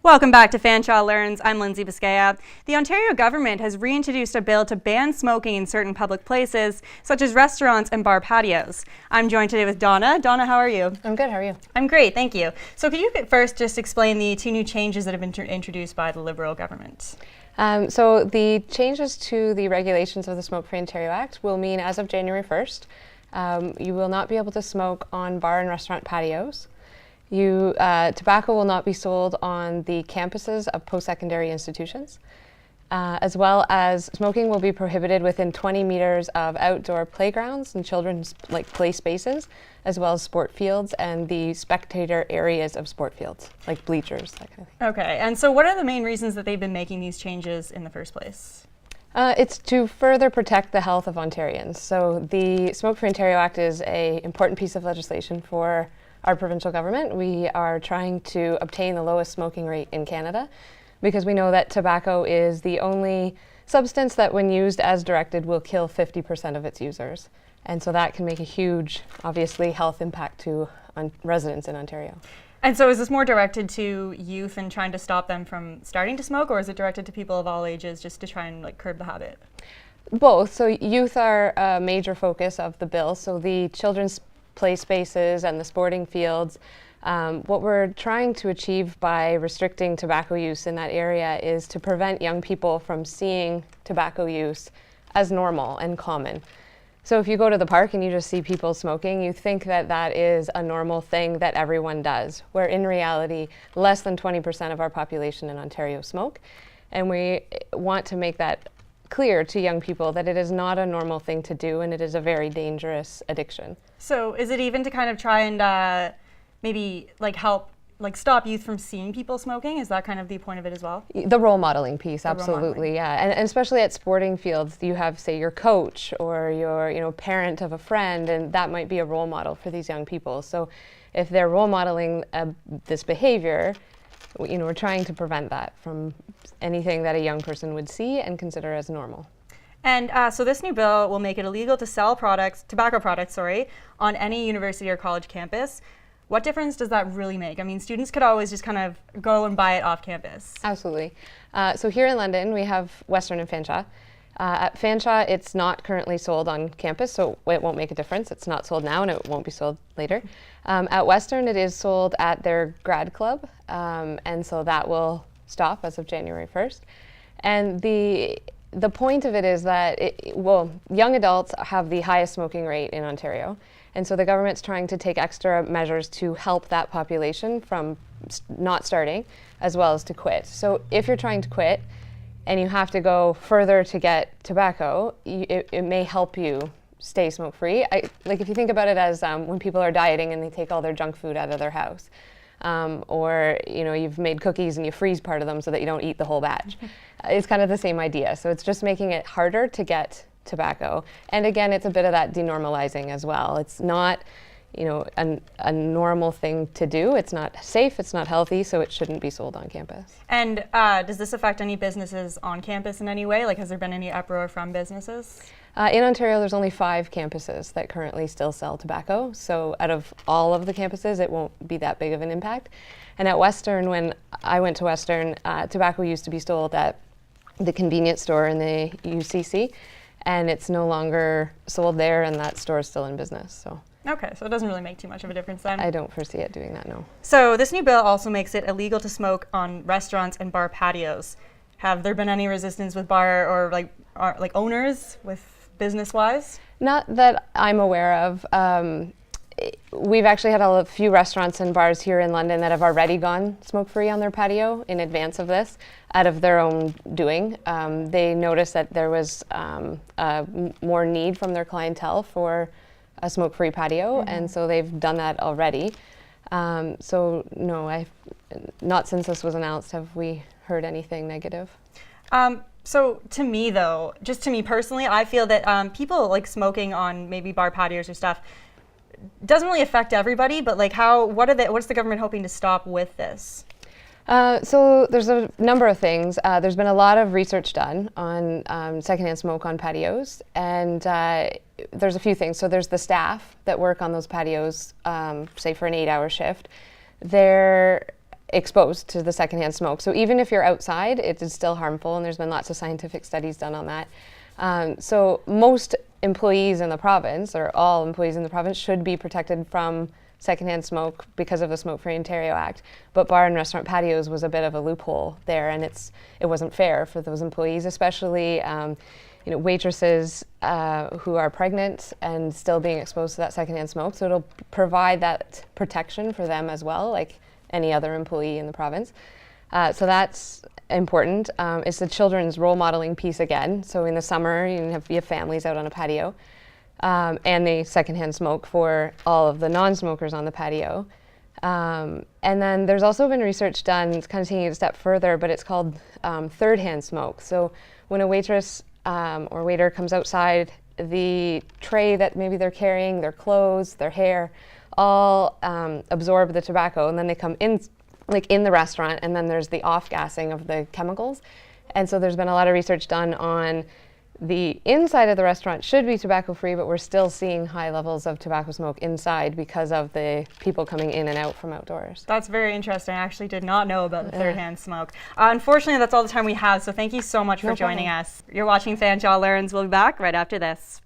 Welcome back to Fanshawe Learns. I'm Lindsay Biscaya. The Ontario government has reintroduced a bill to ban smoking in certain public places, such as restaurants and bar patios. I'm joined today with Donna. Donna, how are you? I'm good, how are you? I'm great, thank you. So could you first just explain the two new changes that have been introduced by the Liberal government? So the changes to the regulations of the Smoke-Free Ontario Act will mean as of January 1st, you will not be able to smoke on bar and restaurant patios. Tobacco will not be sold on the campuses of post-secondary institutions, as well as smoking will be prohibited within 20 meters of outdoor playgrounds and children's play spaces, as well as sport fields and the spectator areas of sport fields, like bleachers, that kind of thing. Okay, and so what are the main reasons that they've been making these changes in the first place? It's to further protect the health of Ontarians. So the Smoke-Free Ontario Act is an important piece of legislation for our provincial government. We are trying to obtain the lowest smoking rate in Canada because we know that tobacco is the only substance that when used as directed will kill 50% of its users. And so that can make a huge, obviously, health impact to residents in Ontario. And so is this more directed to youth and trying to stop them from starting to smoke, or is it directed to people of all ages just to try and curb the habit? Both. So youth are a major focus of the bill. So the children's play spaces and the sporting fields. What we're trying to achieve by restricting tobacco use in that area is to prevent young people from seeing tobacco use as normal and common. So if you go to the park and you just see people smoking, you think that that is a normal thing that everyone does, where in reality, less than 20% of our population in Ontario smoke. And we want to make that clear to young people that it is not a normal thing to do and it is a very dangerous addiction. So is it even to kind of try and maybe help stop youth from seeing people smoking? Is that kind of the point of it as well? The role modeling piece, absolutely, yeah. And especially at sporting fields, you have, say, your coach or your parent of a friend, and that might be a role model for these young people. So if they're role modeling this behavior, we're trying to prevent that from anything that a young person would see and consider as normal. And so this new bill will make it illegal to sell tobacco products, on any university or college campus. What difference does that really make? I mean, students could always just kind of go and buy it off campus. Absolutely. So here in London, we have Western and Fanshawe. At Fanshawe, it's not currently sold on campus, so it won't make a difference. It's not sold now and it won't be sold later. At Western, it is sold at their grad club, and so that will stop as of January 1st. And the point of it is that, young adults have the highest smoking rate in Ontario. And so the government's trying to take extra measures to help that population from not starting, as well as to quit. So if you're trying to quit and you have to go further to get tobacco, it may help you stay smoke-free. If you think about it as when people are dieting and they take all their junk food out of their house. Or you've made cookies and you freeze part of them so that you don't eat the whole batch. It's kind of the same idea. So it's just making it harder to get tobacco. And again, it's a bit of that denormalizing as well. It's not a normal thing to do. It's not safe, it's not healthy, so it shouldn't be sold on campus. And does this affect any businesses on campus in any way? Has there been any uproar from businesses? In Ontario, there's only 5 campuses that currently still sell tobacco. So out of all of the campuses, it won't be that big of an impact. And at Western, when I went to Western, tobacco used to be sold at the convenience store in the UCC, and it's no longer sold there, and that store is still in business. So. Okay, so it doesn't really make too much of a difference then? I don't foresee it doing that, no. So this new bill also makes it illegal to smoke on restaurants and bar patios. Have there been any resistance with bar or owners with business-wise? Not that I'm aware of. We've actually had a few restaurants and bars here in London that have already gone smoke-free on their patio in advance of this, out of their own doing. They noticed that there was more need from their clientele for a smoke-free patio, and so they've done that already. So no, not since this was announced have we heard anything negative. So to me though, just to me personally, I feel that people smoking on maybe bar patios or stuff doesn't really affect everybody, but what's the government hoping to stop with this? So there's a number of things. There's been a lot of research done on secondhand smoke on patios, and there's a few things. So there's the staff that work on those patios, say for an 8-hour shift. They're exposed to the secondhand smoke. So even if you're outside, it is still harmful, and there's been lots of scientific studies done on that. So most employees in the province, or all employees in the province, should be protected from secondhand smoke because of the Smoke Free Ontario Act. But bar and restaurant patios was a bit of a loophole there, and it wasn't fair for those employees, especially waitresses who are pregnant and still being exposed to that secondhand smoke. So it'll provide that protection for them as well, like any other employee in the province. So that's important. It's the children's role modeling piece again. So in the summer, you have families out on a patio, and the secondhand smoke for all of the non-smokers on the patio. And then there's also been research done, it's kind of taking it a step further, but it's called third-hand smoke. So when a waitress or waiter comes outside, the tray that maybe they're carrying, their clothes, their hair, all absorb the tobacco, and then they come in, like in the restaurant, and then there's the off-gassing of the chemicals. And so there's been a lot of research done on the inside of the restaurant should be tobacco-free, but we're still seeing high levels of tobacco smoke inside because of the people coming in and out from outdoors. That's very interesting. I actually did not know about the third-hand smoke. Unfortunately, that's all the time we have, so thank you so much for joining us. You're watching Fanshawe Learns. We'll be back right after this.